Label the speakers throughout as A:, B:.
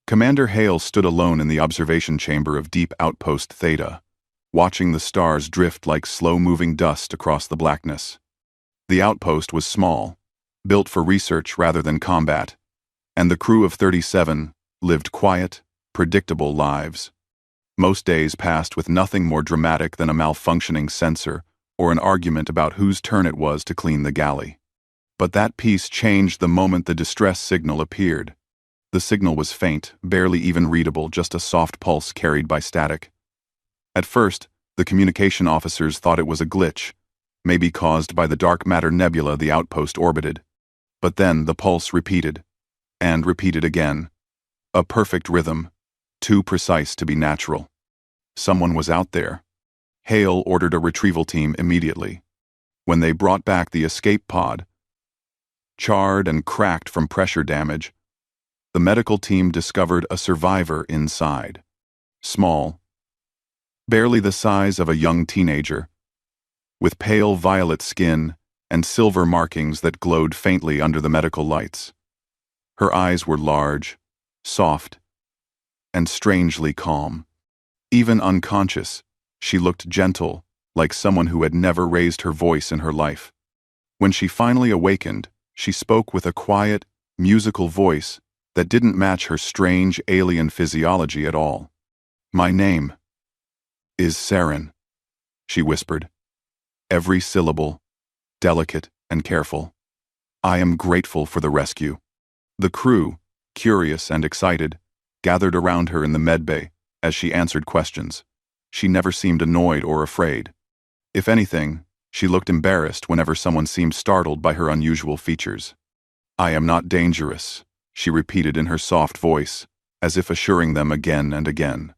A: Commander Hale stood alone in the observation chamber of Deep Outpost Theta, watching the stars drift like slow-moving dust across the blackness. The outpost was small, built for research rather than combat, and the crew of 37 lived quiet, predictable lives. Most days passed with nothing more dramatic than a malfunctioning sensor or an argument about whose turn it was to clean the galley. But that peace changed the moment the distress signal appeared. The signal was faint, barely even readable, just a soft pulse carried by static. At first, the communication officers thought it was a glitch, maybe caused by the dark matter nebula the outpost orbited. But then the pulse repeated, and repeated again. A perfect rhythm, too precise to be natural. Someone was out there. Hale ordered a retrieval team immediately. When they brought back the escape pod, charred and cracked from pressure damage, the medical team discovered a survivor inside. Small, barely the size of a young teenager, with pale violet skin and silver markings that glowed faintly under the medical lights. Her eyes were large, soft, and strangely calm. Even unconscious, she looked gentle, like someone who had never raised her voice in her life. When she finally awakened, she spoke with a quiet, musical voice that didn't match her strange alien physiology at all. "My name is Saren," she whispered, every syllable delicate and careful. "I am grateful for the rescue." The crew, curious and excited, gathered around her in the medbay as she answered questions. She never seemed annoyed or afraid. If anything, she looked embarrassed whenever someone seemed startled by her unusual features. "I am not dangerous," she repeated in her soft voice, as if assuring them again and again.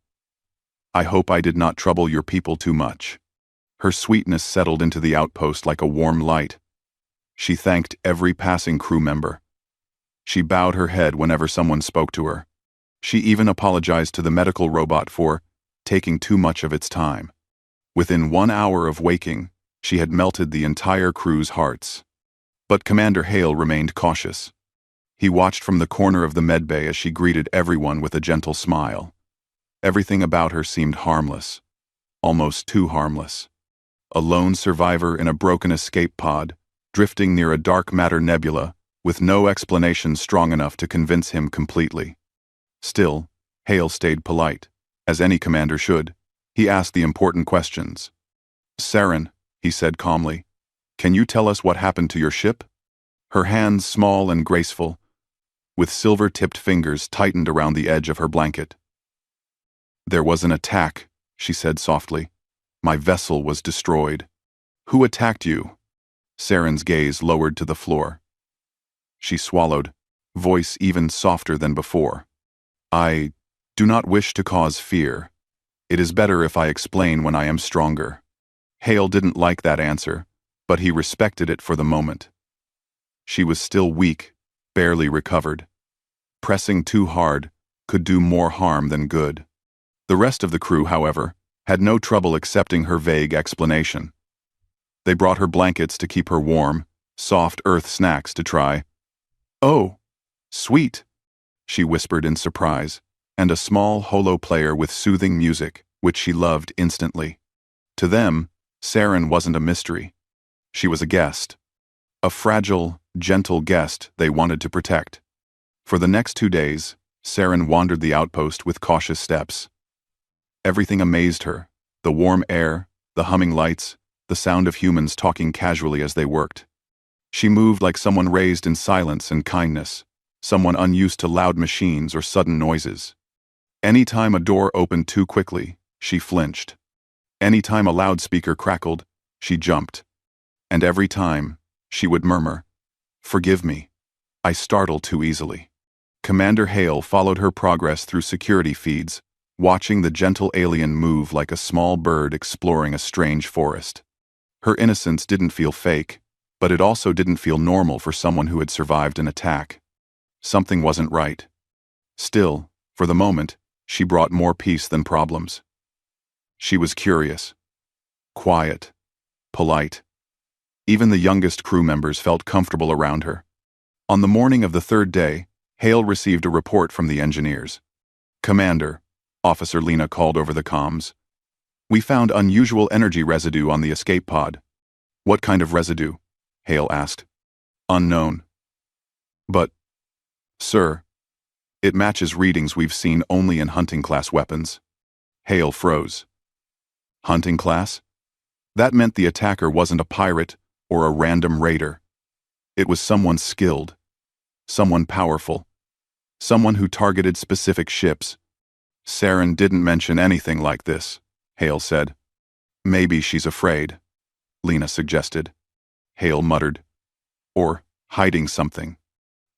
A: "I hope I did not trouble your people too much." Her sweetness settled into the outpost like a warm light. She thanked every passing crew member. She bowed her head whenever someone spoke to her. She even apologized to the medical robot for taking too much of its time. Within 1 hour of waking, she had melted the entire crew's hearts. But Commander Hale remained cautious. He watched from the corner of the medbay as she greeted everyone with a gentle smile. Everything about her seemed harmless, almost too harmless. A lone survivor in a broken escape pod, drifting near a dark matter nebula, with no explanation strong enough to convince him completely. Still, Hale stayed polite, as any commander should. He asked the important questions. "Saren," he said calmly, "can you tell us what happened to your ship?" Her hands, small and graceful, with silver-tipped fingers tightened around the edge of her blanket. "There was an attack," she said softly. "My vessel was destroyed." "Who attacked you?" Saren's gaze lowered to the floor. She swallowed, voice even softer than before. "I do not wish to cause fear. It is better if I explain when I am stronger." Hale didn't like that answer, but he respected it for the moment. She was still weak, barely recovered. Pressing too hard could do more harm than good. The rest of the crew, however, had no trouble accepting her vague explanation. They brought her blankets to keep her warm, soft earth snacks to try. "Oh, sweet," she whispered in surprise, and a small holo player with soothing music, which she loved instantly. To them, Saren wasn't a mystery. She was a guest. A fragile, gentle guest they wanted to protect. For the next 2 days, Saren wandered the outpost with cautious steps. Everything amazed her: the warm air, the humming lights, the sound of humans talking casually as they worked. She moved like someone raised in silence and kindness, someone unused to loud machines or sudden noises. Any time a door opened too quickly, she flinched. Any time a loudspeaker crackled, she jumped. And every time, she would murmur, "Forgive me, I startle too easily." Commander Hale followed her progress through security feeds, watching the gentle alien move like a small bird exploring a strange forest. Her innocence didn't feel fake, but it also didn't feel normal for someone who had survived an attack. Something wasn't right. Still, for the moment, she brought more peace than problems. She was curious, quiet, polite. Even the youngest crew members felt comfortable around her. On the morning of the 3rd day, Hale received a report from the engineers. Commander, Officer Lena called over the comms. We found unusual energy residue on the escape pod. What kind of residue? Hale asked. Unknown. But, sir, it matches readings we've seen only in hunting-class weapons. Hale froze. Hunting class? That meant the attacker wasn't a pirate or a random raider. It was someone skilled, someone powerful, someone who targeted specific ships. Saren didn't mention anything like this, Hale said. Maybe she's afraid, Lena suggested. Hale muttered. Or hiding something.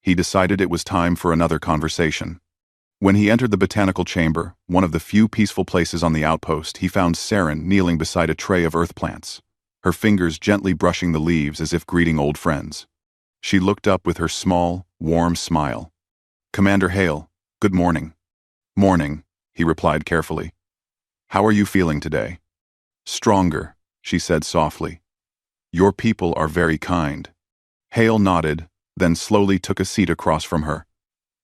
A: He decided it was time for another conversation. When he entered the botanical chamber, one of the few peaceful places on the outpost, he found Saren kneeling beside a tray of earth plants, her fingers gently brushing the leaves as if greeting old friends. She looked up with her small, warm smile. Commander Hale, good morning. Morning, he replied carefully. How are you feeling today? Stronger, she said softly. Your people are very kind. Hale nodded, then slowly took a seat across from her.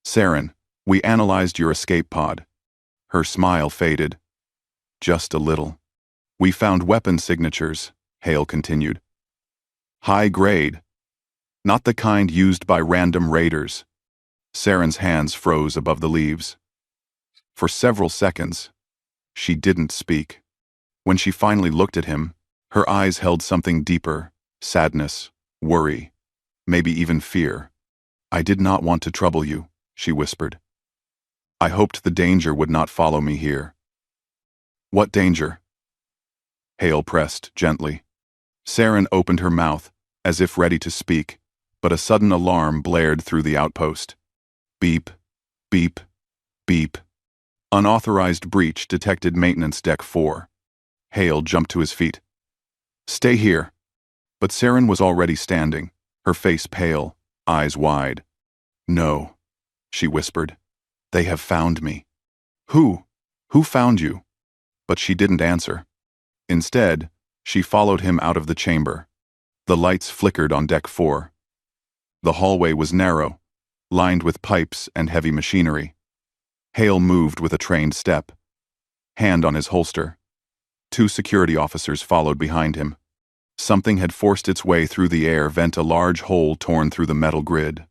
A: Saren, we analyzed your escape pod. Her smile faded. Just a little. We found weapon signatures, Hale continued. High grade. Not the kind used by random raiders. Saren's hands froze above the leaves. For several seconds, she didn't speak. When she finally looked at him, her eyes held something deeper, sadness, worry, maybe even fear. I did not want to trouble you, she whispered. I hoped the danger would not follow me here. What danger? Hale pressed gently. Saren opened her mouth, as if ready to speak, but a sudden alarm blared through the outpost. Beep, beep, beep. Unauthorized breach detected maintenance deck 4. Hale jumped to his feet. Stay here. But Saren was already standing, her face pale, eyes wide. No, she whispered. They have found me. Who? Who found you? But she didn't answer. Instead, she followed him out of the chamber. The lights flickered on deck 4. The hallway was narrow, lined with pipes and heavy machinery. Hale moved with a trained step, hand on his holster. 2 security officers followed behind him. Something had forced its way through the air vent a large hole torn through the metal grid.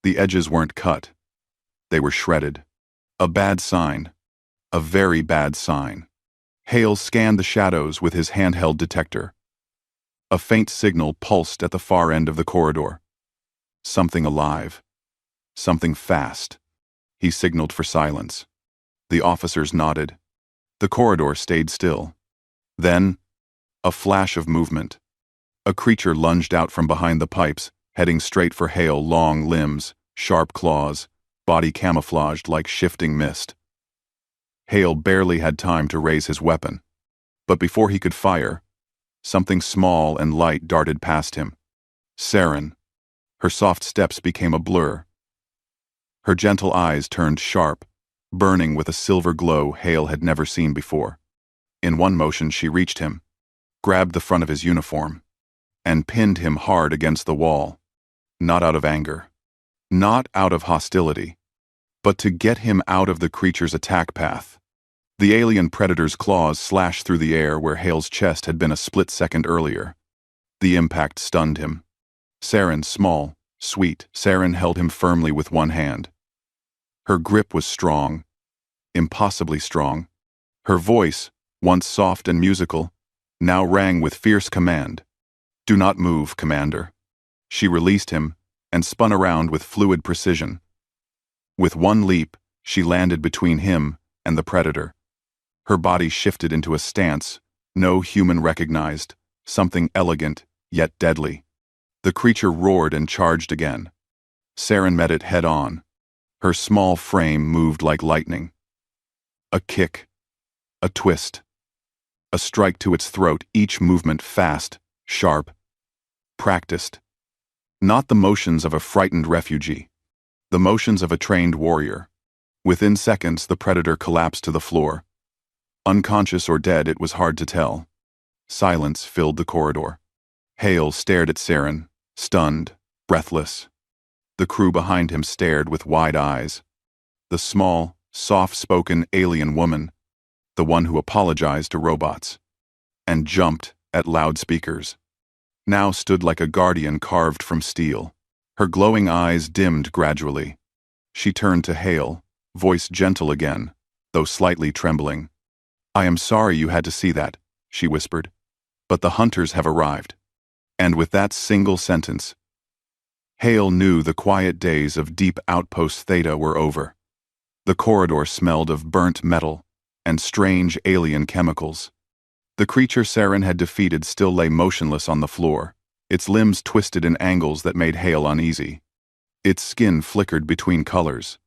A: The edges weren't cut. They were shredded. A bad sign. A very bad sign. Hale scanned the shadows with his handheld detector. A faint signal pulsed at the far end of the corridor. Something alive. Something fast. He signaled for silence. The officers nodded. The corridor stayed still. Then, a flash of movement. A creature lunged out from behind the pipes, heading straight for Hale, long limbs, sharp claws, body camouflaged like shifting mist. Hale barely had time to raise his weapon. But before he could fire, something small and light darted past him. Saren. Her soft steps became a blur. Her gentle eyes turned sharp, burning with a silver glow Hale had never seen before. In one motion she reached him, grabbed the front of his uniform, and pinned him hard against the wall. Not out of anger. Not out of hostility. But to get him out of the creature's attack path. The alien predator's claws slashed through the air where Hale's chest had been a split second earlier. The impact stunned him. Saren, small, sweet, Saren held him firmly with one hand. Her grip was strong, impossibly strong. Her voice, once soft and musical, now rang with fierce command. Do not move, Commander. She released him and spun around with fluid precision. With one leap, she landed between him and the predator. Her body shifted into a stance no human recognized, something elegant, yet deadly. The creature roared and charged again. Saren met it head-on. Her small frame moved like lightning. A kick. A twist. A strike to its throat, each movement fast, sharp, practiced. Not the motions of a frightened refugee. The motions of a trained warrior. Within seconds, the predator collapsed to the floor. Unconscious or dead, it was hard to tell. Silence filled the corridor. Hale stared at Saren, stunned, breathless. The crew behind him stared with wide eyes. The small, soft-spoken alien woman, the one who apologized to robots, and jumped at loudspeakers, now stood like a guardian carved from steel. Her glowing eyes dimmed gradually. She turned to Hale, voice gentle again, though slightly trembling. "I am sorry you had to see that," she whispered, "but the hunters have arrived." And with that single sentence, Hale knew the quiet days of Deep Outpost Theta were over. The corridor smelled of burnt metal and strange alien chemicals. The creature Saren had defeated still lay motionless on the floor, its limbs twisted in angles that made Hale uneasy. Its skin flickered between colors,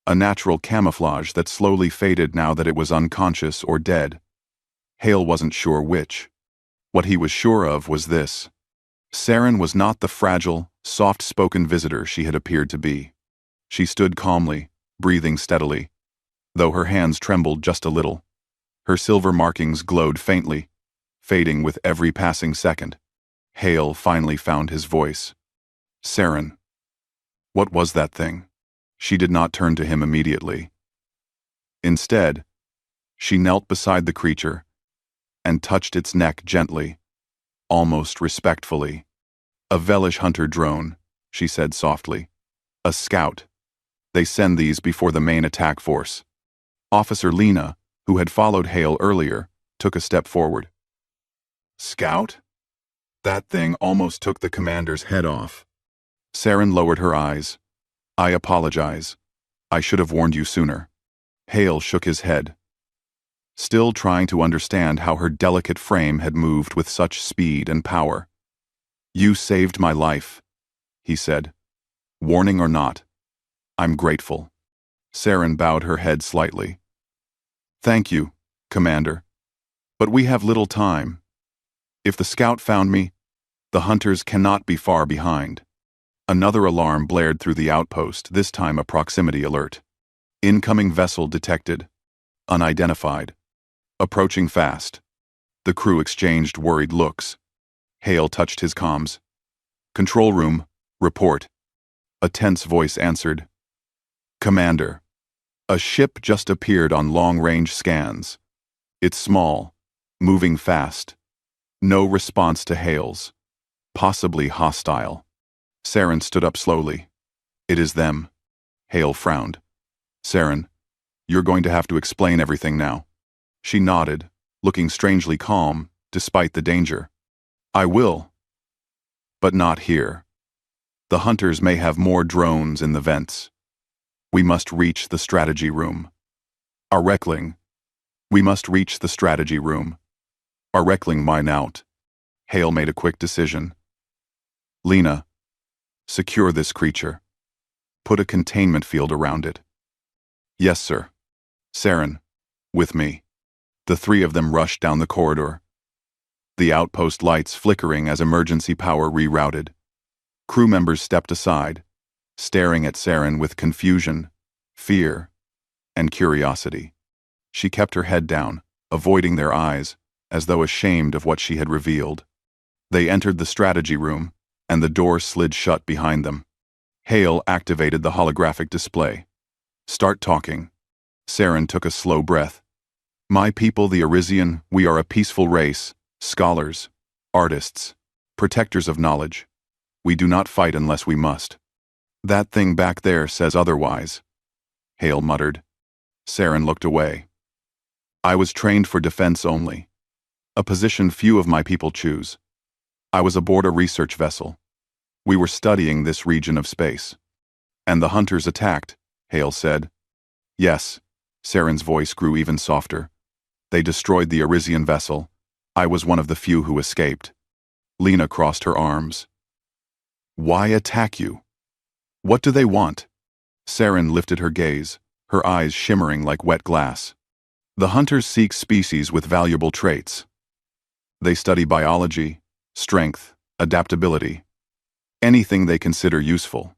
A: a natural camouflage that slowly faded now that it was unconscious or dead. Hale wasn't sure which. What he was sure of was this: Saren was not the fragile, soft-spoken visitor she had appeared to be. She stood calmly, breathing steadily, though her hands trembled just a little. Her silver markings glowed faintly, fading with every passing second. Hale finally found his voice. "Saren, what was that thing?" She did not turn to him immediately. Instead, she knelt beside the creature and touched its neck gently, almost respectfully. "A Velish hunter drone," she said softly. "A scout. They send these before the main attack force." Officer Lena, who had followed Hale earlier, took a step forward. "Scout?" That thing almost took the commander's head off. Saren lowered her eyes. "I apologize. I should have warned you sooner." Hale shook his head, still trying to understand how her delicate frame had moved with such speed and power. "You saved my life," he said. "Warning or not, I'm grateful." Saren bowed her head slightly. "Thank you, Commander. But we have little time. If the scout found me, the hunters cannot be far behind." Another alarm blared through the outpost, this time a proximity alert. "Incoming vessel detected. Unidentified. Approaching fast." The crew exchanged worried looks. Hale touched his comms. "Control room, report." A tense voice answered. "Commander, a ship just appeared on long-range scans. It's small, moving fast. No response to hails. Possibly hostile." Saren stood up slowly. "It is them." Hale frowned. "Saren, you're going to have to explain everything now." She nodded, looking strangely calm, despite the danger. "I will. But not here. The hunters may have more drones in the vents. We must reach the strategy room. Our Reckling. We must reach the strategy room. Our Reckling mine out." Hale made a quick decision. "Lena, secure this creature. Put a containment field around it." "Yes, sir." "Saren, with me." The three of them rushed down the corridor, the outpost lights flickering as emergency power rerouted. Crew members stepped aside, staring at Saren with confusion, fear, and curiosity. She kept her head down, avoiding their eyes, as though ashamed of what she had revealed. They entered the strategy room, and the door slid shut behind them. Hale activated the holographic display. "Start talking." Saren took a slow breath. "My people, the Arisian, we are a peaceful race, scholars, artists, protectors of knowledge. We do not fight unless we must." "That thing back there says otherwise," Hale muttered. Saren looked away. "I was trained for defense only, a position few of my people choose. I was aboard a research vessel. We were studying this region of space." "And the hunters attacked," Hale said. "Yes." Saren's voice grew even softer. "They destroyed the Arisian vessel. I was one of the few who escaped." Lena crossed her arms. "Why attack you? What do they want?" Saren lifted her gaze, her eyes shimmering like wet glass. "The hunters seek species with valuable traits. They study biology, strength, adaptability, anything they consider useful.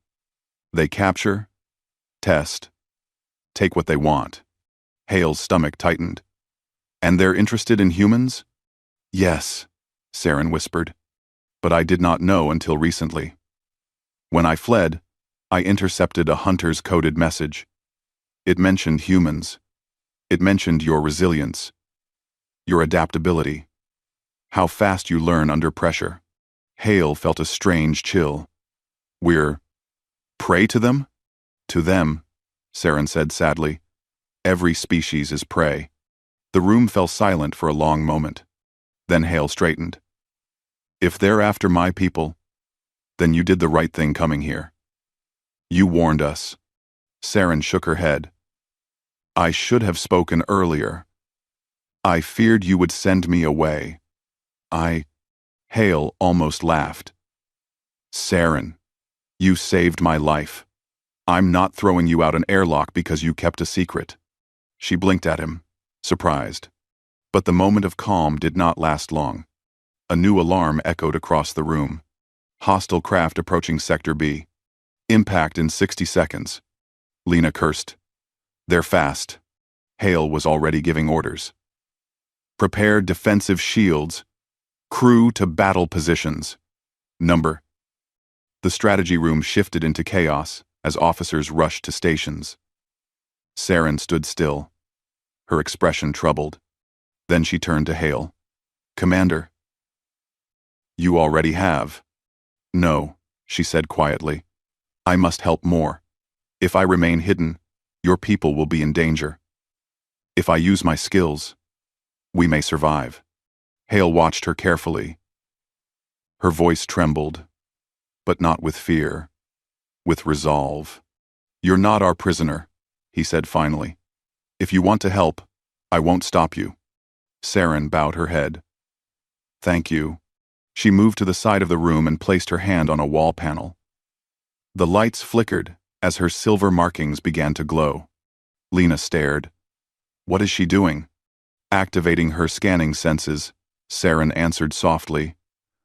A: They capture, test, take what they want." Hale's stomach tightened. "And they're interested in humans?" "Yes," Saren whispered. "But I did not know until recently. When I fled, I intercepted a hunter's coded message. It mentioned humans. It mentioned your resilience, your adaptability, how fast you learn under pressure. Hale felt a strange chill. We're prey to them? To them, Saren said sadly. Every species is prey. The room fell silent for a long moment. Then Hale straightened. If they're after my people, then you did the right thing coming here. You warned us. Saren shook her head. I should have spoken earlier. I feared you would send me away. Hale almost laughed. Saren, you saved my life. I'm not throwing you out an airlock because you kept a secret. She blinked at him, surprised. But the moment of calm did not last long. A new alarm echoed across the room. Hostile craft approaching Sector B. Impact in 60 seconds. Lena cursed. They're fast. Hale was already giving orders. Prepare defensive shields. Crew to battle positions. Number. The strategy room shifted into chaos as officers rushed to stations. Saren stood still, her expression troubled. Then she turned to Hale. Commander. You already have. No, she said quietly. I must help more. If I remain hidden, your people will be in danger. If I use my skills, we may survive. Hale watched her carefully. Her voice trembled, but not with fear, with resolve. You're not our prisoner, he said finally. If you want to help, I won't stop you. Saren bowed her head. Thank you. She moved to the side of the room and placed her hand on a wall panel. The lights flickered as her silver markings began to glow. Lena stared. What is she doing? Activating her scanning senses, Saren answered softly.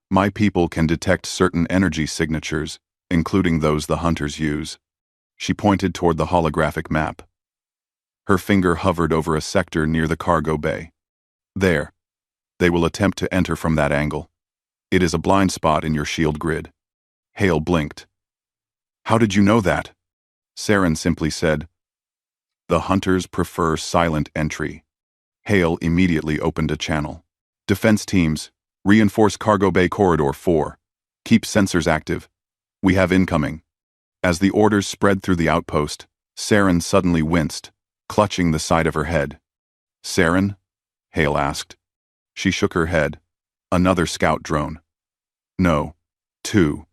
A: My people can detect certain energy signatures, including those the hunters use. She pointed toward the holographic map. Her finger hovered over a sector near the cargo bay. There. They will attempt to enter from that angle. It is a blind spot in your shield grid. Hale blinked. How did you know that? Saren simply said, The hunters prefer silent entry. Hale immediately opened a channel. Defense teams, reinforce cargo bay corridor 4. Keep sensors active. We have incoming. As the orders spread through the outpost, Saren suddenly winced, clutching the side of her head. Saren? Hale asked. She shook her head. Another scout drone. No. 2.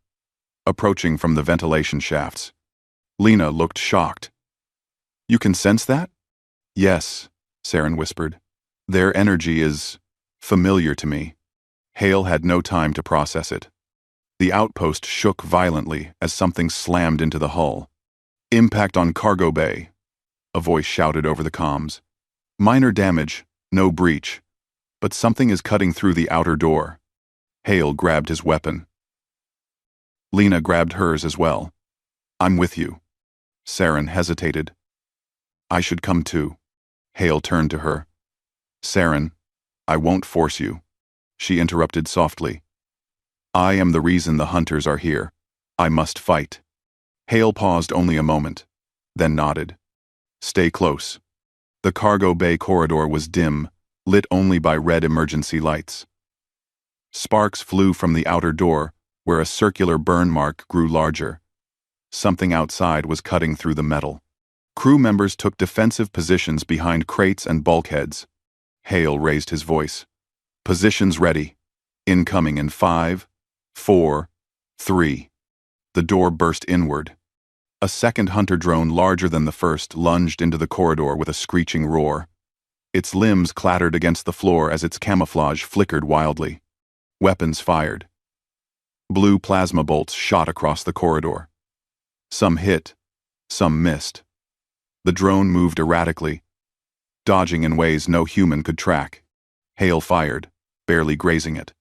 A: Approaching from the ventilation shafts. Lena looked shocked. You can sense that? Yes, Saren whispered. Their energy is familiar to me. Hale had no time to process it. The outpost shook violently as something slammed into the hull. Impact on cargo bay, a voice shouted over the comms. Minor damage, no breach, but something is cutting through the outer door. Hale grabbed his weapon. Lena grabbed hers as well. I'm with you. Saren hesitated. I should come too. Hale turned to her. Saren, I won't force you. She interrupted softly. I am the reason the hunters are here. I must fight. Hale paused only a moment, then nodded. Stay close. The cargo bay corridor was dim, lit only by red emergency lights. Sparks flew from the outer door, where a circular burn mark grew larger. Something outside was cutting through the metal. Crew members took defensive positions behind crates and bulkheads. Hale raised his voice. Positions ready. Incoming in 5, 4, 3. The door burst inward. A second hunter drone larger than the first lunged into the corridor with a screeching roar. Its limbs clattered against the floor as its camouflage flickered wildly. Weapons fired. Blue plasma bolts shot across the corridor. Some hit, some missed. The drone moved erratically, dodging in ways no human could track. Hale fired, barely grazing it.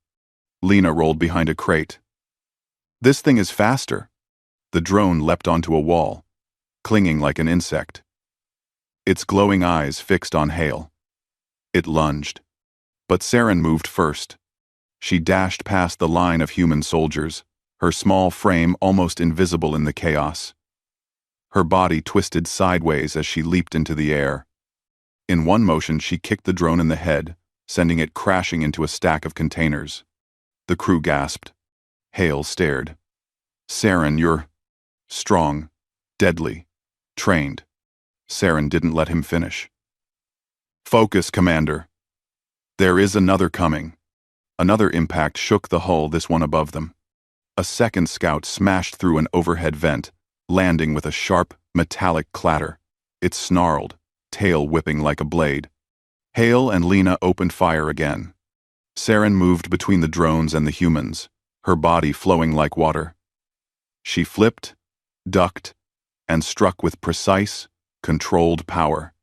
A: Lena rolled behind a crate. This thing is faster. The drone leapt onto a wall, clinging like an insect. Its glowing eyes fixed on Hale. It lunged. But Saren moved first. She dashed past the line of human soldiers, her small frame almost invisible in the chaos. Her body twisted sideways as she leaped into the air. In one motion, she kicked the drone in the head, sending it crashing into a stack of containers. The crew gasped. Hale stared. Saren, you're strong, deadly, trained. Saren didn't let him finish. Focus, Commander. There is another coming. Another impact shook the hull, this one above them. A second scout smashed through an overhead vent, landing with a sharp, metallic clatter. It snarled, tail whipping like a blade. Hale and Lena opened fire again. Saren moved between the drones and the humans, her body flowing like water. She flipped, ducked, and struck with precise, controlled power.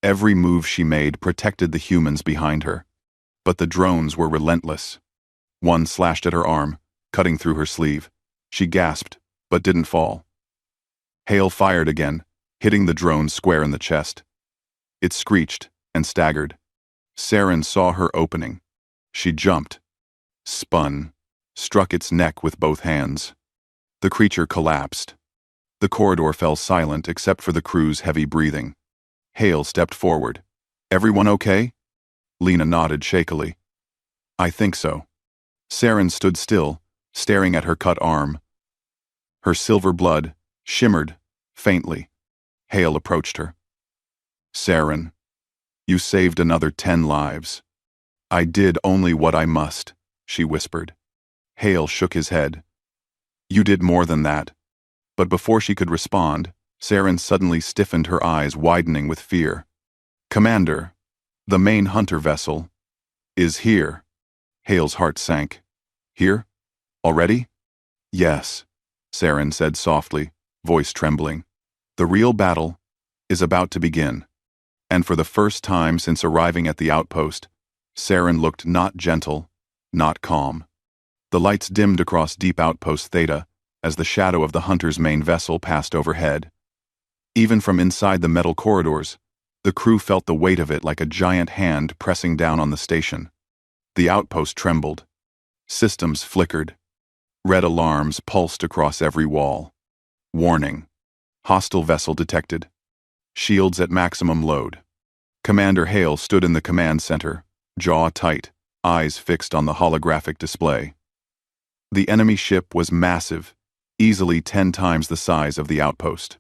A: Every move she made protected the humans behind her, but the drones were relentless. One slashed at her arm, cutting through her sleeve. She gasped, but didn't fall. Hale fired again, hitting the drone square in the chest. It screeched and staggered. Saren saw her opening. She jumped, spun, struck its neck with both hands. The creature collapsed. The corridor fell silent except for the crew's heavy breathing. Hale stepped forward. Everyone okay? Lena nodded shakily. I think so. Saren stood still, staring at her cut arm. Her silver blood shimmered faintly. Hale approached her. Saren, you saved another 10 lives. I did only what I must, she whispered. Hale shook his head. You did more than that. But before she could respond, Saren suddenly stiffened, her eyes widening with fear. Commander, the main hunter vessel is here. Hale's heart sank. Here? Already? Yes, Saren said softly, voice trembling. The real battle is about to begin. And for the first time since arriving at the outpost, Saren looked not gentle, not calm. The lights dimmed across Deep Outpost Theta as the shadow of the hunter's main vessel passed overhead. Even from inside the metal corridors, the crew felt the weight of it like a giant hand pressing down on the station. The outpost trembled. Systems flickered. Red alarms pulsed across every wall. Warning. Hostile vessel detected. Shields at maximum load. Commander Hale stood in the command center, jaw tight, eyes fixed on the holographic display. The enemy ship was massive, easily 10 times the size of the outpost.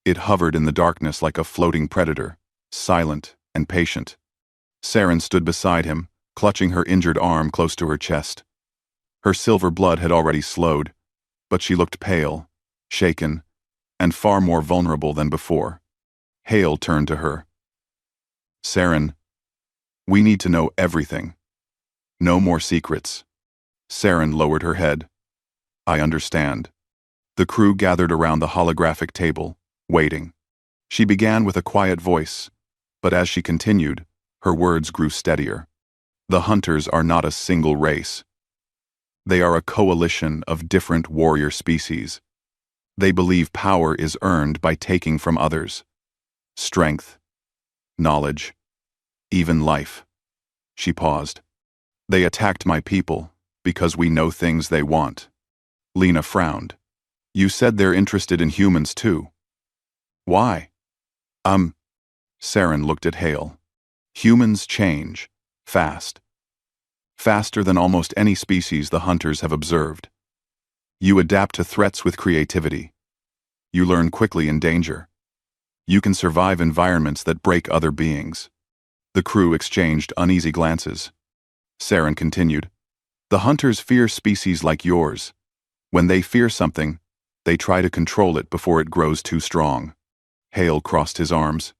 A: It hovered in the darkness like a floating predator, silent and patient. Saren stood beside him, clutching her injured arm close to her chest. Her silver blood had already slowed, but she looked pale, shaken, and far more vulnerable than before. Hale turned to her. Saren, we need to know everything. No more secrets. Saren lowered her head. I understand. The crew gathered around the holographic table, waiting. She began with a quiet voice, but as she continued, her words grew steadier. The hunters are not a single race. They are a coalition of different warrior species. They believe power is earned by taking from others. Strength, knowledge, even life. She paused. They attacked my people because we know things they want. Lena frowned. You said they're interested in humans too. Why? Saren looked at Hale. Humans change, fast. Faster than almost any species the hunters have observed. You adapt to threats with creativity. You learn quickly in danger. You can survive environments that break other beings. The crew exchanged uneasy glances. Saren continued. The hunters fear species like yours. When they fear something, they try to control it before it grows too strong. Hale crossed his arms.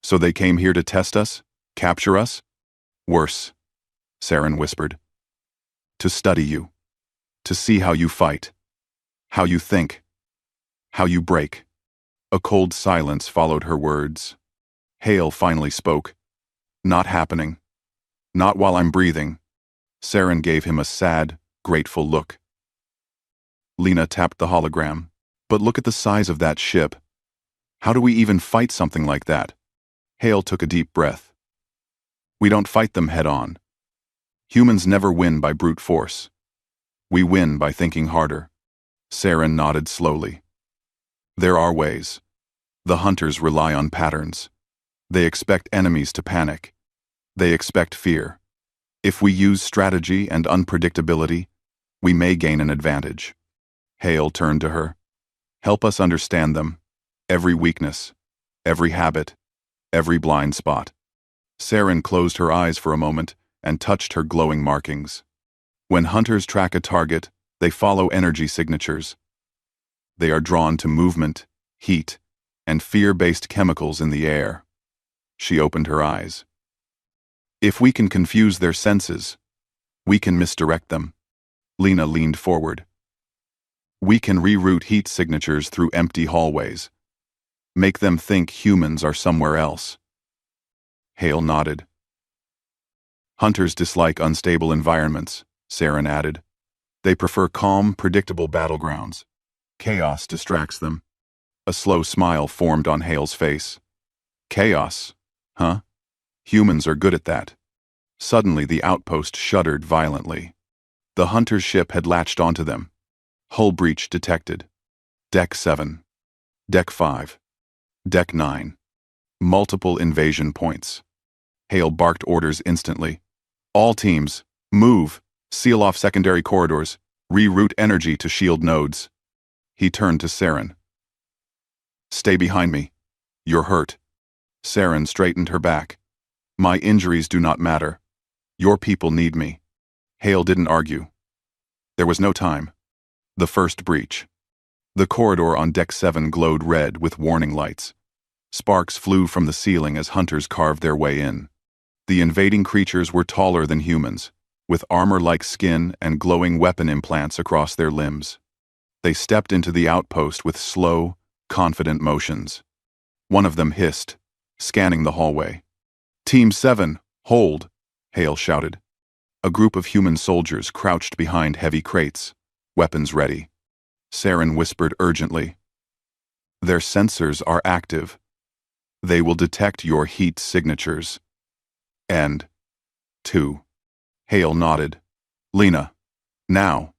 A: So they came here to test us? Capture us? Worse, Saren whispered. To study you. To see how you fight. How you think. How you break. A cold silence followed her words. Hale finally spoke. Not happening. Not while I'm breathing. Saren gave him a sad, grateful look. Lena tapped the hologram. But look at the size of that ship. How do we even fight something like that? Hale took a deep breath. We don't fight them head-on. Humans never win by brute force. We win by thinking harder. Saren nodded slowly. There are ways. The hunters rely on patterns. They expect enemies to panic. They expect fear. If we use strategy and unpredictability, we may gain an advantage. Hale turned to her. Help us understand them. Every weakness, every habit, every blind spot. Saren closed her eyes for a moment and touched her glowing markings. When hunters track a target, they follow energy signatures. They are drawn to movement, heat, and fear-based chemicals in the air. She opened her eyes. If we can confuse their senses, we can misdirect them. Lena leaned forward. We can reroute heat signatures through empty hallways. Make them think humans are somewhere else. Hale nodded. Hunters dislike unstable environments, Saren added. They prefer calm, predictable battlegrounds. Chaos distracts them. A slow smile formed on Hale's face. Chaos, huh? Humans are good at that. Suddenly the outpost shuddered violently. The hunter's ship had latched onto them. Hull breach detected. Deck 7. Deck 5. Deck 9. Multiple invasion points. Hale barked orders instantly. All teams, move, seal off secondary corridors, reroute energy to shield nodes. He turned to Saren. Stay behind me. You're hurt. Saren straightened her back. My injuries do not matter. Your people need me. Hale didn't argue. There was no time. The first breach. The corridor on Deck 7 glowed red with warning lights. Sparks flew from the ceiling as hunters carved their way in. The invading creatures were taller than humans, with armor-like skin and glowing weapon implants across their limbs. They stepped into the outpost with slow, confident motions. One of them hissed, scanning the hallway. Team 7, hold, Hale shouted. A group of human soldiers crouched behind heavy crates, weapons ready. Saren whispered urgently. Their sensors are active. They will detect your heat signatures. And 2. Hale nodded. Lena, now.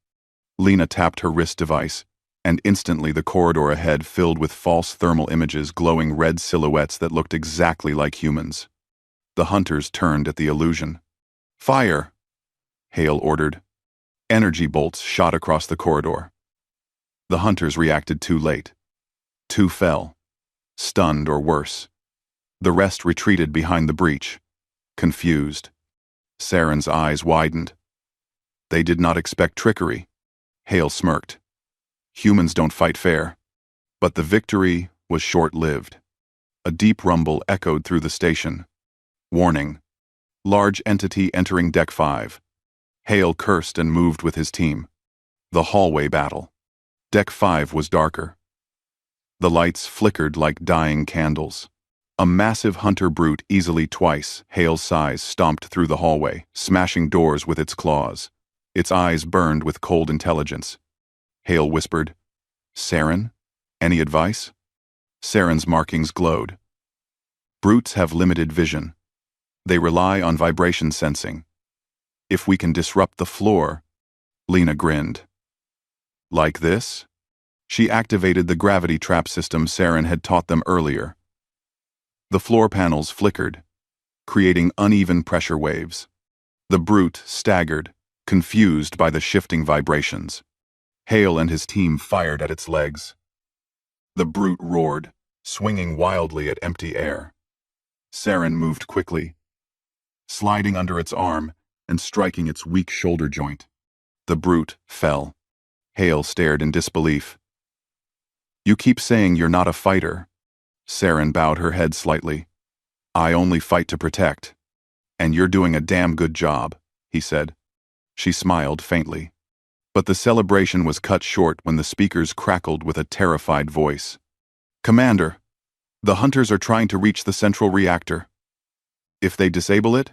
A: Lena tapped her wrist device, and instantly the corridor ahead filled with false thermal images glowing red silhouettes that looked exactly like humans. The hunters turned at the illusion. Fire! Hale ordered. Energy bolts shot across the corridor. The hunters reacted too late. 2 fell, stunned or worse. The rest retreated behind the breach, confused. Saren's eyes widened. They did not expect trickery. Hale smirked. Humans don't fight fair. But the victory was short-lived. A deep rumble echoed through the station. Warning. Large entity entering Deck 5. Hale cursed and moved with his team. The hallway battle. Deck 5 was darker. The lights flickered like dying candles. A massive hunter brute easily twice Hale's size stomped through the hallway, smashing doors with its claws. Its eyes burned with cold intelligence. Hale whispered, Saren, any advice? Saren's markings glowed. Brutes have limited vision. They rely on vibration sensing. If we can disrupt the floor, Lena grinned. Like this? She activated the gravity trap system Saren had taught them earlier. The floor panels flickered, creating uneven pressure waves. The brute staggered, confused by the shifting vibrations. Hale and his team fired at its legs. The brute roared, swinging wildly at empty air. Saren moved quickly, sliding under its arm and striking its weak shoulder joint. The brute fell. Hale stared in disbelief. You keep saying you're not a fighter. Saren bowed her head slightly. I only fight to protect. And you're doing a damn good job, he said. She smiled faintly. But the celebration was cut short when the speakers crackled with a terrified voice. Commander, the hunters are trying to reach the central reactor. If they disable it?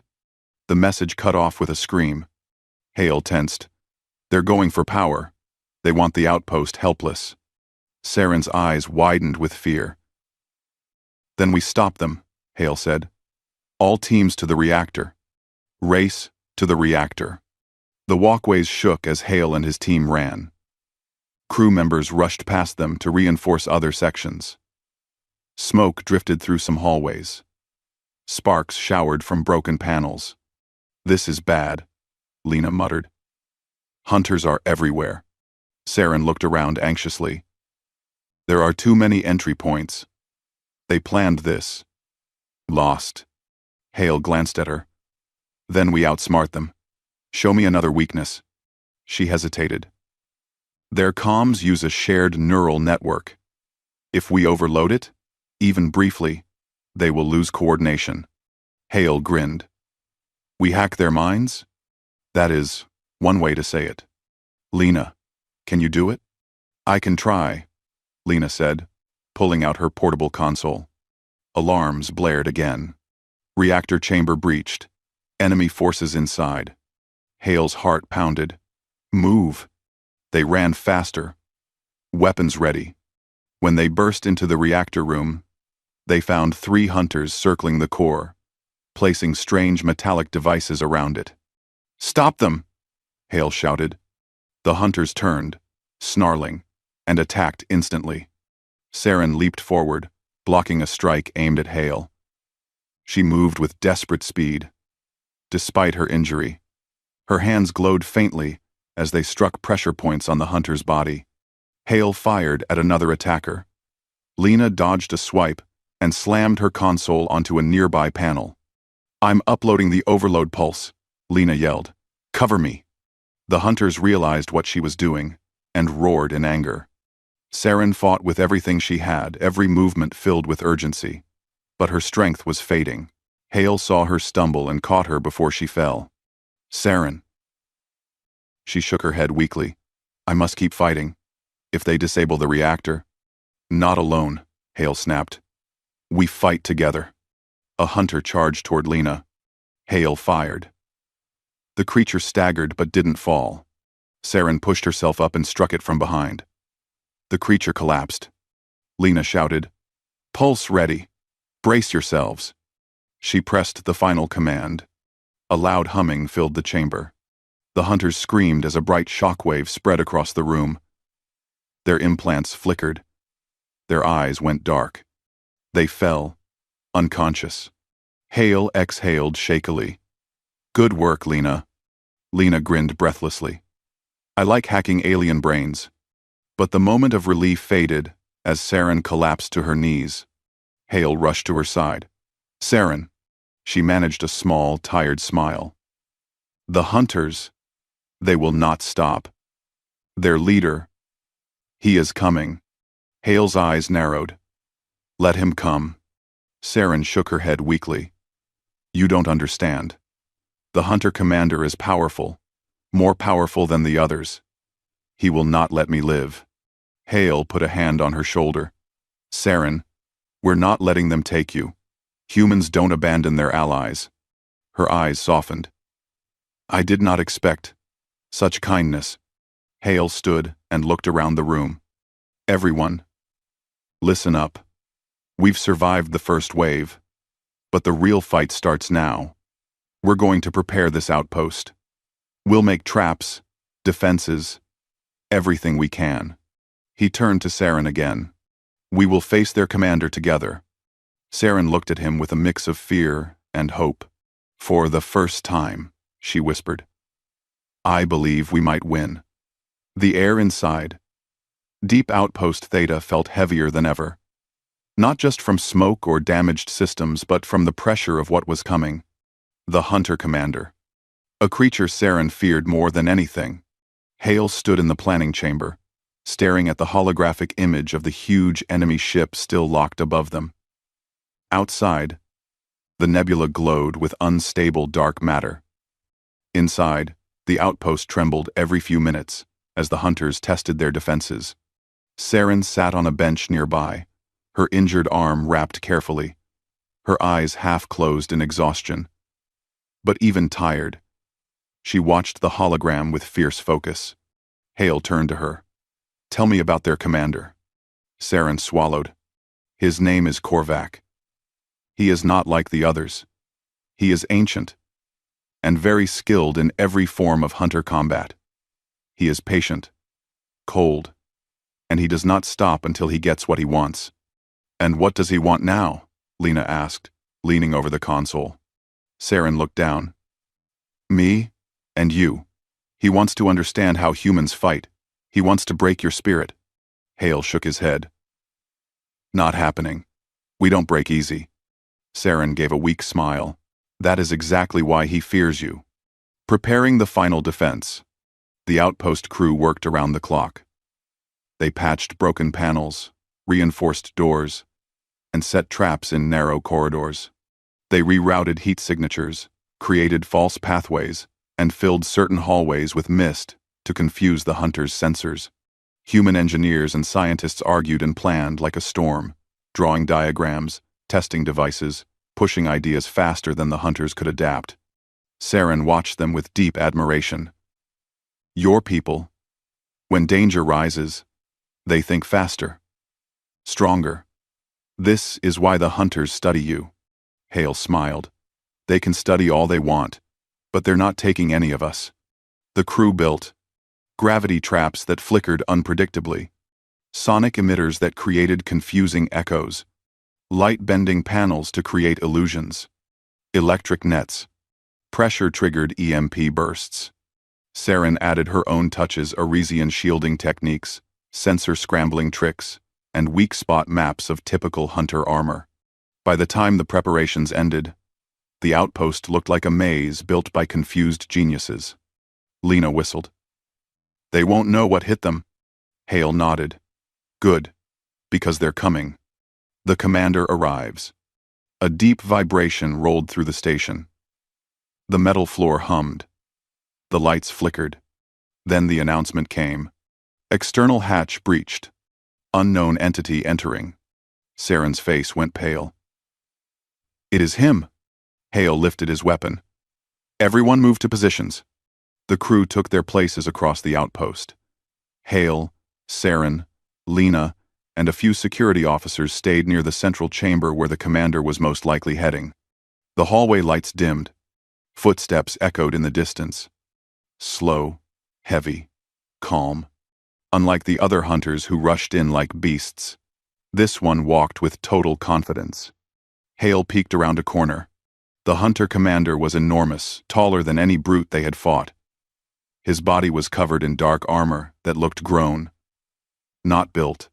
A: The message cut off with a scream. Hale tensed. They're going for power. They want the outpost helpless. Saren's eyes widened with fear. Then we stop them, Hale said. All teams to the reactor. Race to the reactor. The walkways shook as Hale and his team ran. Crew members rushed past them to reinforce other sections. Smoke drifted through some hallways. Sparks showered from broken panels. "This is bad," Lena muttered. "Hunters are everywhere." Saren looked around anxiously. "There are too many entry points. They planned this." "Lost." Hale glanced at her. "Then we outsmart them. Show me another weakness." She hesitated. "Their comms use a shared neural network. If we overload it, even briefly, they will lose coordination." Hale grinned. "We hack their minds?" "That is one way to say it." "Lena, can you do it?" "I can try," Lena said, pulling out her portable console. Alarms blared again. Reactor chamber breached. Enemy forces inside. Hale's heart pounded. "Move." They ran faster. Weapons ready. When they burst into the reactor room, they found 3 hunters circling the core, placing strange metallic devices around it. "Stop them!" Hale shouted. The hunters turned, snarling, and attacked instantly. Saren leaped forward, blocking a strike aimed at Hale. She moved with desperate speed. Despite her injury, her hands glowed faintly as they struck pressure points on the hunter's body. Hale fired at another attacker. Lena dodged a swipe and slammed her console onto a nearby panel. "I'm uploading the overload pulse," Lena yelled. "Cover me." The hunters realized what she was doing and roared in anger. Saren fought with everything she had, every movement filled with urgency. But her strength was fading. Hale saw her stumble and caught her before she fell. "Saren." She shook her head weakly. "I must keep fighting. If they disable the reactor—" "Not alone," Hale snapped. "We fight together." A hunter charged toward Lena. Hale fired. The creature staggered but didn't fall. Saren pushed herself up and struck it from behind. The creature collapsed. Lena shouted, "Pulse ready. Brace yourselves." She pressed the final command. A loud humming filled the chamber. The hunters screamed as a bright shockwave spread across the room. Their implants flickered. Their eyes went dark. They fell, unconscious. Hale exhaled shakily. "Good work, Lena." Lena grinned breathlessly. "I like hacking alien brains." But the moment of relief faded as Saren collapsed to her knees. Hale rushed to her side. "Saren." She managed a small, tired smile. "The hunters. They will not stop. Their leader. He is coming." Hale's eyes narrowed. "Let him come." Saren shook her head weakly. "You don't understand. The hunter commander is powerful, more powerful than the others. He will not let me live." Hale put a hand on her shoulder. "Saren, we're not letting them take you. Humans don't abandon their allies." Her eyes softened. "I did not expect such kindness." Hale stood and looked around the room. "Everyone, listen up. We've survived the first wave, but the real fight starts now. We're going to prepare this outpost. We'll make traps, defenses, everything we can." He turned to Saren again. "We will face their commander together." Saren looked at him with a mix of fear and hope. "For the first time," she whispered, "I believe we might win." The air inside, Deep Outpost Theta, felt heavier than ever. Not just from smoke or damaged systems, but from the pressure of what was coming. The Hunter Commander. A creature Saren feared more than anything. Hale stood in the planning chamber, staring at the holographic image of the huge enemy ship still locked above them. Outside, the nebula glowed with unstable dark matter. Inside, the outpost trembled every few minutes as the hunters tested their defenses. Saren sat on a bench nearby, her injured arm wrapped carefully, her eyes half closed in exhaustion. But even tired, she watched the hologram with fierce focus. Hale turned to her. "Tell me about their commander." Saren swallowed. "His name is Korvac. He is not like the others. He is ancient, and very skilled in every form of hunter combat. He is patient, cold, and he does not stop until he gets what he wants." And what does he want now? Lena asked, leaning over the console. Saren looked down. Me? And you. He wants to understand how humans fight. He wants to break your spirit. Hale shook his head. Not happening. We don't break easy. Saren gave a weak smile. That is exactly why he fears you. Preparing the final defense. The outpost crew worked around the clock. They patched broken panels, reinforced doors, and set traps in narrow corridors. They rerouted heat signatures, created false pathways, and filled certain hallways with mist to confuse the hunters' sensors. Human engineers and scientists argued and planned like a storm, drawing diagrams, testing devices, pushing ideas faster than the hunters could adapt. Saren watched them with deep admiration. Your people, when danger rises, they think faster, stronger. This is why the hunters study you. Hale smiled. They can study all they want, but they're not taking any of us. The crew built gravity traps that flickered unpredictably, sonic emitters that created confusing echoes, light-bending panels to create illusions, electric nets, pressure-triggered EMP bursts. Saren added her own touches: Arisian shielding techniques, sensor scrambling tricks, and weak spot maps of typical hunter armor. By the time the preparations ended, the outpost looked like a maze built by confused geniuses. Lena whistled. They won't know what hit them. Hale nodded. Good, because they're coming. The commander arrives. A deep vibration rolled through the station. The metal floor hummed. The lights flickered. Then the announcement came. External hatch breached. Unknown entity entering. Saren's face went pale. It is him. Hale lifted his weapon. Everyone moved to positions. The crew took their places across the outpost. Hale, Saren, Lena, and a few security officers stayed near the central chamber where the commander was most likely heading. The hallway lights dimmed. Footsteps echoed in the distance. Slow, heavy, calm. Unlike the other hunters who rushed in like beasts, this one walked with total confidence. Hale peeked around a corner. The hunter commander was enormous, taller than any brute they had fought. His body was covered in dark armor that looked grown, not built.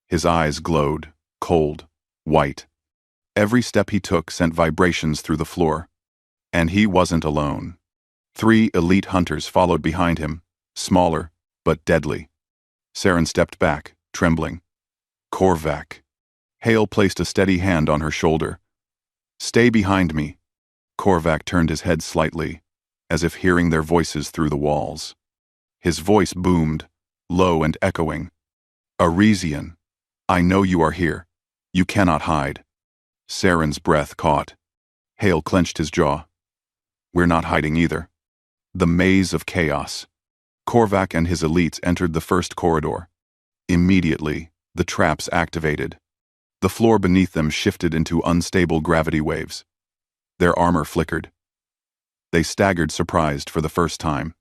A: His eyes glowed, cold, white. Every step he took sent vibrations through the floor. And he wasn't alone. 3 elite hunters followed behind him, smaller, but deadly. Saren stepped back, trembling. Korvac. Hale placed a steady hand on her shoulder. Stay behind me. Korvac turned his head slightly, as if hearing their voices through the walls. His voice boomed, low and echoing. Arisian, I know you are here. You cannot hide. Saren's breath caught. Hale clenched his jaw. We're not hiding either. The maze of chaos. Korvac and his elites entered the first corridor. Immediately, the traps activated. The floor beneath them shifted into unstable gravity waves. Their armor flickered. They staggered, surprised for the first time.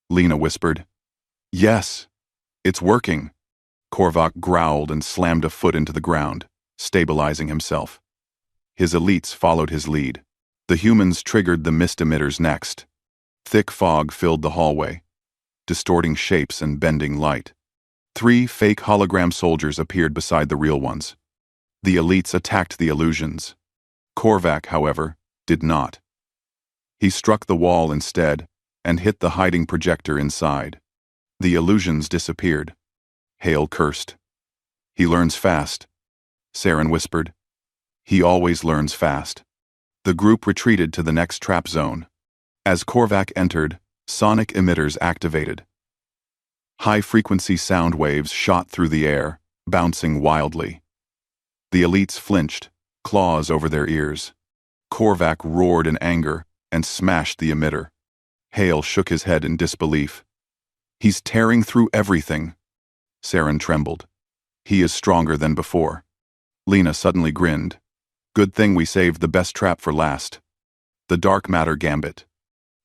A: Lena whispered, Yes, it's working. Korvac growled and slammed a foot into the ground, stabilizing himself. His elites followed his lead. The humans triggered the mist emitters next. Thick fog filled the hallway, distorting shapes and bending light. 3 fake hologram soldiers appeared beside the real ones. The elites attacked the illusions. Korvac, however, did not. He struck the wall instead and hit the hiding projector inside. The illusions disappeared. Hale cursed. He learns fast. Saren whispered. He always learns fast. The group retreated to the next trap zone. As Korvac entered, sonic emitters activated. High-frequency sound waves shot through the air, bouncing wildly. The elites flinched, claws over their ears. Korvac roared in anger and smashed the emitter. Hale shook his head in disbelief. He's tearing through everything. Saren trembled. He is stronger than before. Lena suddenly grinned. Good thing we saved the best trap for last. The dark matter gambit.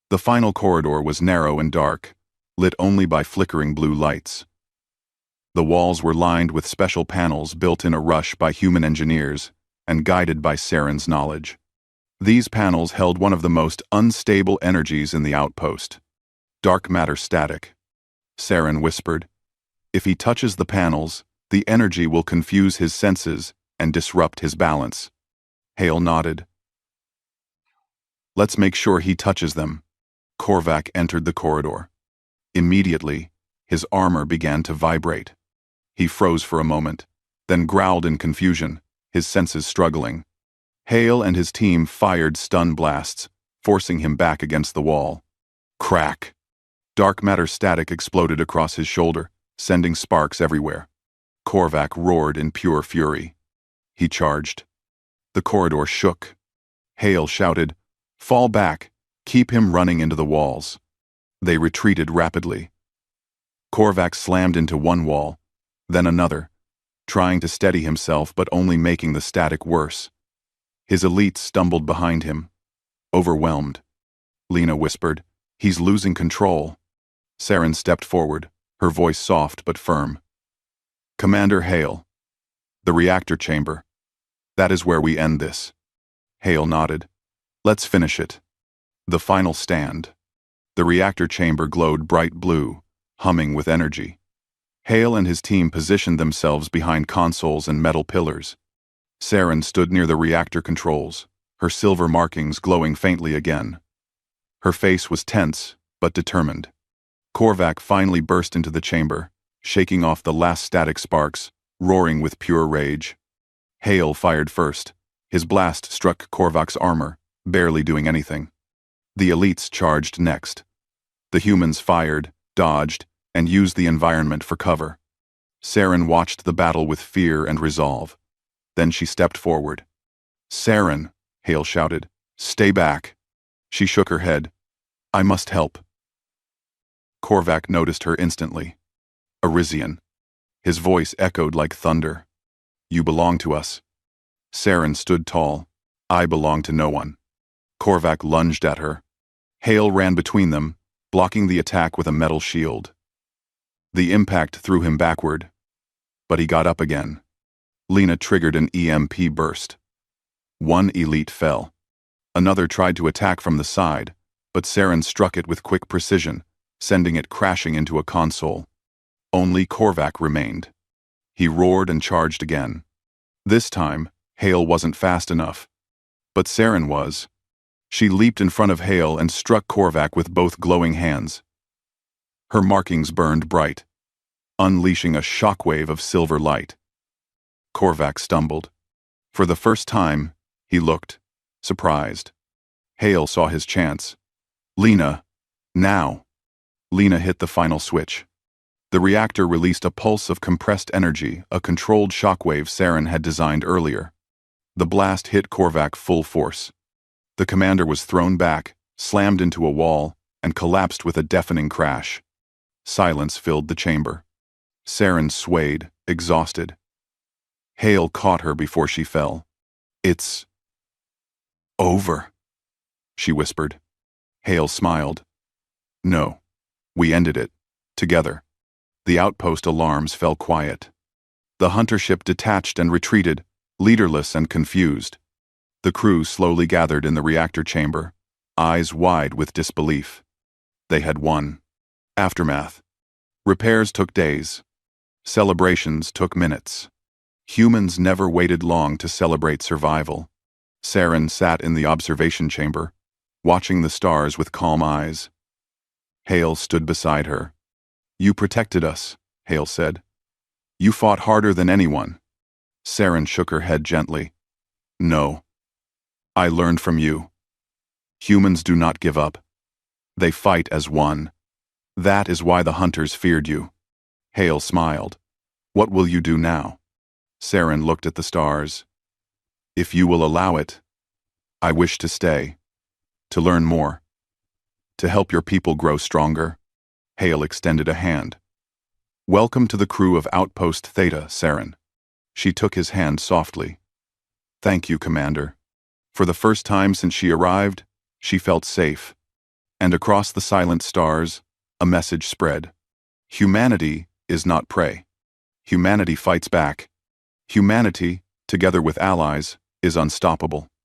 A: The final corridor was narrow and dark, lit only by flickering blue lights. The walls were lined with special panels built in a rush by human engineers and guided by Saren's knowledge. These panels held one of the most unstable energies in the outpost: dark matter static. Saren whispered, "If he touches the panels, the energy will confuse his senses and disrupt his balance." Hale nodded. "Let's make sure he touches them." Korvac entered the corridor. Immediately, his armor began to vibrate. He froze for a moment, then growled in confusion, his senses struggling. Hale and his team fired stun blasts, forcing him back against the wall. Crack! Dark matter static exploded across his shoulder, sending sparks everywhere. Korvac roared in pure fury. He charged. The corridor shook. Hale shouted, "Fall back! Keep him running into the walls." They retreated rapidly. Korvac slammed into one wall, then another, trying to steady himself but only making the static worse. His elites stumbled behind him, overwhelmed. Lena whispered, "He's losing control." Saren stepped forward, her voice soft but firm. "Commander Hale, the reactor chamber. That is where we end this." Hale nodded. "Let's finish it." The final stand. The reactor chamber glowed bright blue, humming with energy. Hale and his team positioned themselves behind consoles and metal pillars. Saren stood near the reactor controls, her silver markings glowing faintly again. Her face was tense, but determined. Korvac finally burst into the chamber, shaking off the last static sparks, roaring with pure rage. Hale fired first. His blast struck Korvac's armor, barely doing anything. The elites charged next. The humans fired, dodged, and used the environment for cover. Saren watched the battle with fear and resolve. Then she stepped forward. "Saren," Hale shouted, "stay back." She shook her head. "I must help." Korvac noticed her instantly. Arisian. His voice echoed like thunder. "You belong to us." Saren stood tall. "I belong to no one." Korvac lunged at her. Hale ran between them, blocking the attack with a metal shield. The impact threw him backward, but he got up again. Lena triggered an EMP burst. One elite fell. Another tried to attack from the side, but Saren struck it with quick precision, sending it crashing into a console. Only Korvac remained. He roared and charged again. This time, Hale wasn't fast enough. But Saren was. She leaped in front of Hale and struck Korvac with both glowing hands. Her markings burned bright, unleashing a shockwave of silver light. Korvac stumbled. For the first time, he looked, surprised. Hale saw his chance. "Lena, now." Lena hit the final switch. The reactor released a pulse of compressed energy, a controlled shockwave Saren had designed earlier. The blast hit Korvac full force. The commander was thrown back, slammed into a wall, and collapsed with a deafening crash. Silence filled the chamber. Saren swayed, exhausted. Hale caught her before she fell. "It's over," she whispered. Hale smiled. "No, we ended it, together." The outpost alarms fell quiet. The hunter ship detached and retreated, leaderless and confused. The crew slowly gathered in the reactor chamber, eyes wide with disbelief. They had won. Aftermath. Repairs took days. Celebrations took minutes. Humans never waited long to celebrate survival. Saren sat in the observation chamber, watching the stars with calm eyes. Hale stood beside her. "You protected us," Hale said. "You fought harder than anyone." Saren shook her head gently. "No. I learned from you. Humans do not give up. They fight as one. That is why the hunters feared you." Hale smiled. "What will you do now?" Saren looked at the stars. "If you will allow it, I wish to stay. To learn more. To help your people grow stronger." Hale extended a hand. "Welcome to the crew of Outpost Theta, Saren." She took his hand softly. "Thank you, Commander." For the first time since she arrived, she felt safe. And across the silent stars, a message spread. Humanity is not prey. humanity fights back. Humanity, together with allies, is unstoppable.